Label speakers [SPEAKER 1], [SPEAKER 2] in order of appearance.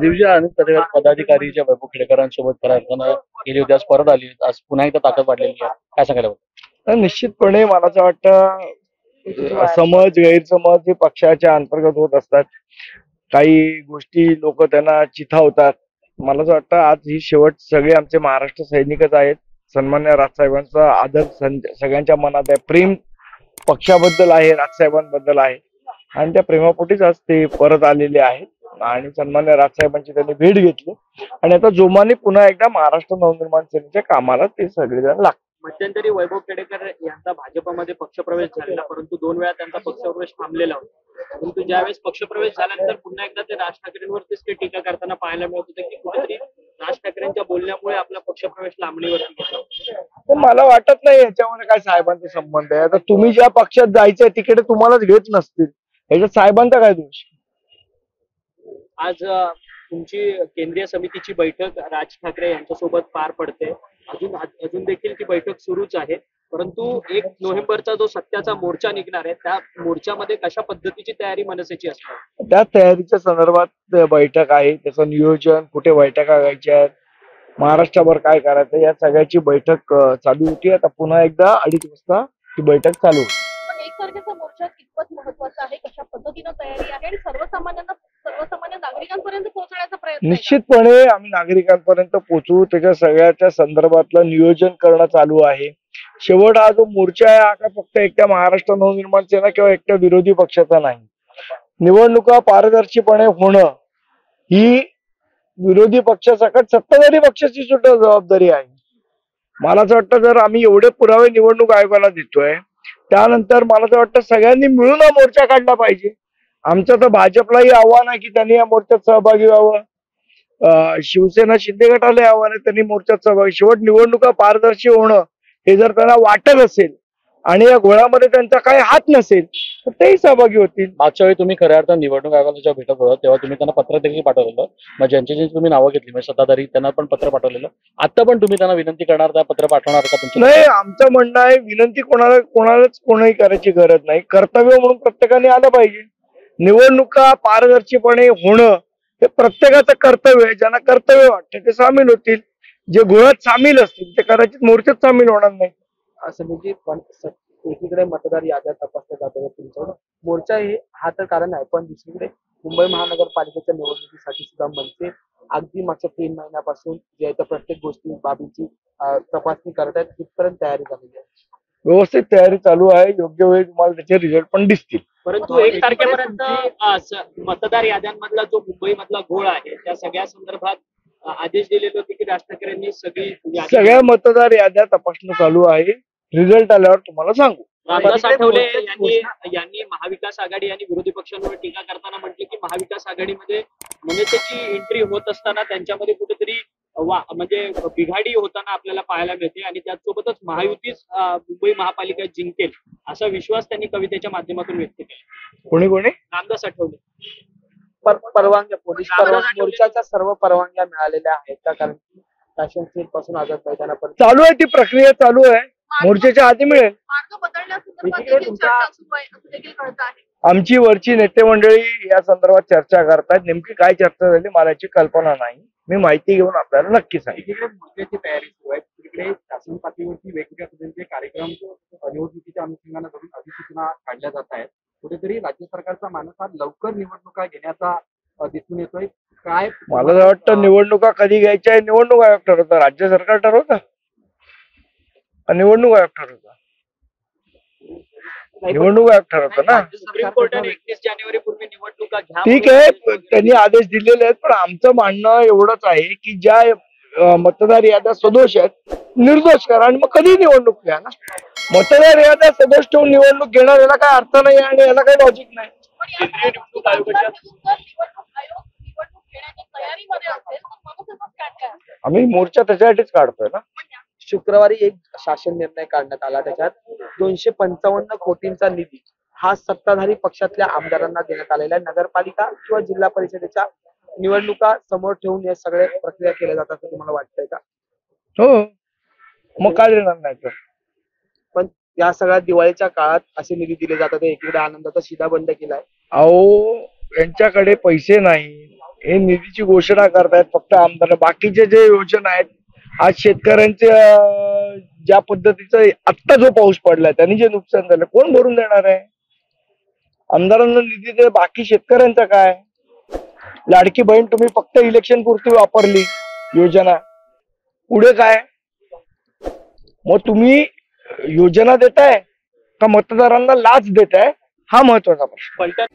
[SPEAKER 1] दिवशी अनेक पदाधिकारीच्या वैभव खेडेकरांसोबत खऱ्या अर्थानं गेली होती, आज परत आली, आज पुन्हा एकदा ताकद वाढलेली आहे, काय सांगायला
[SPEAKER 2] तर निश्चितपणे मला असं वाटतं समज गैरसमज हे पक्षाच्या अंतर्गत होत असतात. काही गोष्टी लोक त्यांना चिथावतात. मला असं वाटतं आज ही शेवट सगळे आमचे महाराष्ट्र सैनिकच आहेत. सन्मान्य राजसाहेबांचा आदर सगळ्यांच्या मनात आहे. प्रेम पक्षाबद्दल आहे, राजसाहेबांबद्दल आहे आणि त्या प्रेमापोटीच आज ते परत आलेले आहेत आणि सन्मान्य राजसाहेबांची त्यांनी भेट घेतली आणि आता जोमाने पुन्हा एकदा महाराष्ट्र नवनिर्माण सेनेच्या कामाला ते सगळेजण लागतात.
[SPEAKER 3] मध्यंतरी वैभव खेडेकर यांचा भाजपमध्ये पक्षप्रवेश झालेला, परंतु 2 वेळा त्यांचा पक्षप्रवेश थांबलेला होता. परंतु ज्यावेळेस पक्षप्रवेश झाल्यानंतर पुन्हा एकदा ते राज ठाकरेंवरतीच ते टीका करताना पाहायला मिळत होते की कुठेतरी राज ठाकरेंच्या बोलण्यामुळे आपला पक्षप्रवेश लांबणीवरती गेला.
[SPEAKER 2] मला वाटत नाही याच्यामध्ये काय साहेबांचा संबंध आहे. आता तुम्ही ज्या पक्षात जायचंय तिकडे तुम्हालाच घेत नसतील, याच्यात साहेबांचा काय दोष?
[SPEAKER 3] आज तुमची केंद्रीय समितीची बैठक राज ठाकरे यांच्यासोबत पार पडते. अजून देखील ती बैठक सुरूच आहे, परंतु 1 नोव्हेंबरचा जो सत्याचा मोर्चा निघणार आहे त्या मोर्चामध्ये कशा पद्धतीची तयारी मनसेची असणार?
[SPEAKER 2] त्या तयारीच्या संदर्भात बैठक आहे, त्याचं नियोजन, कुठे बैठका घ्यायच्या आहेत, महाराष्ट्रभर काय करायचं, या सगळ्याची बैठक चालू होती. आता पुन्हा एकदा 2:30 वाजता ती बैठक चालू होती.
[SPEAKER 4] एकसारखेचा मोर्चा कितपत महत्वाचा आहे, कशा पद्धतीनं तयारी आहे आणि सर्वसामान्य नागरिकांपर्यंत पोहोचण्याचा प्रयत्न?
[SPEAKER 2] निश्चितपणे आम्ही नागरिकांपर्यंत पोहोचू, त्याच्या सगळ्याच्या संदर्भातलं नियोजन करणं चालू आहे. शेवट हा जो मोर्चा आहे हा फक्त एकट्या महाराष्ट्र नवनिर्माण सेना किंवा एकट्या विरोधी पक्षाचा नाही. निवडणुका पारदर्शीपणे होणं ही विरोधी पक्षासकट सत्ताधारी पक्षाची सुद्धा जबाबदारी आहे. मला असं वाटतं जर आम्ही एवढे पुरावे निवडणूक आयोगाला देतोय त्यानंतर मला असं वाटतं सगळ्यांनी मिळून हा मोर्चा काढला पाहिजे. आमचं तर भाजपलाही आव्हान आहे की त्यांनी या मोर्चात सहभागी व्हावं. शिवसेना शिंदे गटाला आव्हान आहे त्यांनी मोर्चात सहभागी. शेवट निवडणुका पारदर्शी होणं हे जर त्यांना वाटत असेल आणि या घोळ्यामध्ये त्यांचा काही हात नसेल तर तेही सहभागी होतील.
[SPEAKER 1] मागच्या वेळी तुम्ही खऱ्या अर्थानं निवडणूक आयोगाला जेव्हा भेटत होता तेव्हा तुम्ही त्यांना पत्र देखील पाठवलेलं, मग ज्यांची तुम्ही नावं घेतली म्हणजे सत्ताधारी त्यांना पण पत्र पाठवलेलं. आता पण तुम्ही त्यांना विनंती करणार, त्या पत्र पाठवणार का तुमचं?
[SPEAKER 2] नाही, आमचं म्हणणं आहे विनंती कोणालाच कोणाही करायची गरज नाही. कर्तव्य म्हणून प्रत्येकाने आलं पाहिजे. निवडणुका पारदर्शीपणे होणं हे प्रत्येकाचं कर्तव्य आहे. ज्यांना कर्तव्य वाटतं ते सामील होतील, जे गोळ्यात सामील असतील ते कदाचित मोर्चात सामील होणार नाही.
[SPEAKER 3] असं म्हणजे एकीकडे मतदार याद्या तपासल्या जातात तुमच्यावर मोर्चा हा तर कारण आहे, पण दुसरीकडे मुंबई महानगरपालिकेच्या निवडणुकीसाठी सुद्धा मनसे अगदी मागच्या 3 महिन्यापासून जे आहे प्रत्येक गोष्टी बाबीची तपासणी करत आहेत. तिथपर्यंत तयारी झालेली आहे,
[SPEAKER 2] व्यवस्थित तयारी चालू आहे. योग्य वेळी तुम्हाला त्याचे रिझल्ट पण दिसतील.
[SPEAKER 3] परंतु 1 तारखेपर्यंत मतदार याद्यांमधला जो मुंबई मधला घोळ आहे त्या सगळ्या संदर्भात आदेश दिलेले होते की राज ठाकरेंनी
[SPEAKER 2] सगळ्या मतदार याद्या तपासणं चालू आहे. रिझल्ट आल्यावर तुम्हाला सांगू.
[SPEAKER 3] रामदास आठवले यांनी महाविकास आघाडी आणि विरोधी पक्षांवर टीका करताना म्हटले की महाविकास आघाडीमध्ये मनसेची एंट्री होत असताना त्यांच्यामध्ये कुठेतरी म्हणजे बिघाडी होताना आपल्याला पाहायला मिळते आणि त्याचसोबतच महायुतीच मुंबई महापालिका जिंकेल असा विश्वास त्यांनी कवितेच्या माध्यमातून व्यक्त केला.
[SPEAKER 2] कोणी
[SPEAKER 3] रामदास आठवले.
[SPEAKER 5] परवानग्या पोलीस मोर्चाच्या सर्व परवानग्या मिळालेल्या आहेत का? कारण फॅशन स्ट्रीट पासून आझाद मैदानापर्यंत
[SPEAKER 2] चालू आहे, ती प्रक्रिया चालू आहे. मोर्चाच्या आधी मिळेल.
[SPEAKER 4] मार्ग बदलण्यासंदर्भात देखील चर्चा सुरू आहे असं देखील कळत आहे.
[SPEAKER 2] आमची वरची नेते मंडळी या संदर्भात चर्चा करतात. नेमकी काय चर्चा झाली मला याची कल्पना नाही. मी माहिती घेऊन आपल्याला नक्की सांगेन.
[SPEAKER 3] एकीकडे मोर्चाची तयारी सुरू आहे, तिकडे शासन पातळीवरती वेगवेगळ्या पद्धतीचे कार्यक्रम निवडणुकीच्या अनुषंगाने करून अधिसूचना काढल्या जात आहेत. कुठेतरी राज्य सरकारचा मानस हा लवकर निवडणुका घेण्याचा दिसून येतोय. काय
[SPEAKER 2] मला वाटतं निवडणुका कधी घ्यायच्या निवडणूक आयोग ठरवतं, राज्य सरकार ठरवतं, निवडणूक आयोग ठरवतं. निवडणूक आयोग ठरवतं ना.
[SPEAKER 3] सुप्रीम कोर्टाने 31 जानेवारी पूर्वी निवडणुका घ्या
[SPEAKER 2] ठीक आहे, त्यांनी आदेश दिलेले आहेत. पण आमचं म्हणणं एवढंच आहे की ज्या मतदार याद्या सदोष आहेत निर्दोष करा आणि मग कधी निवडणूक घ्या ना. मतदार याद्या सदोष ठेवून निवडणूक घेणार याला काय अर्थ नाही आणि याला काही लॉजिक नाही.
[SPEAKER 3] केंद्रीय निवडणूक आयोगाच्या
[SPEAKER 2] आम्ही मोर्चा त्याच्यासाठीच काढतोय ना.
[SPEAKER 5] शुक्रवारी एक शासन निर्णय काढण्यात आला, त्याच्यात 255 कोटींचा निधी हा सत्ताधारी पक्षातल्या आमदारांना देण्यात आलेला आहे. नगरपालिका किंवा जिल्हा परिषदेच्या निवडणुका समोर ठेवून या सगळ्या प्रक्रिया केल्या जातात असं तुम्हाला वाटतंय का?
[SPEAKER 2] हो, मग काय देणार नाही तर.
[SPEAKER 5] पण या सगळ्या दिवाळीच्या काळात असे निधी दिले जातात. एकीकडे आनंदाचा शिधा बंद केलाय.
[SPEAKER 2] अहो, यांच्याकडे पैसे नाही, हे निधीची घोषणा करतायत फक्त आमदार. बाकीचे जे योजना आहेत आज शेतकऱ्यांचे ज्या पद्धतीचा आत्ता जो पाऊस पडलाय त्यांनी जे नुकसान झालं कोण भरून देणार आहे? आमदारांना निधी दे, बाकी शेतकऱ्यांचा काय? लाडकी बहीण तुम्ही फक्त इलेक्शन पुरती वापरली योजना, पुढे काय? मग तुम्ही योजना देताय का मतदारांना लाच देताय? हा महत्वाचा प्रश्न.
[SPEAKER 3] फलटण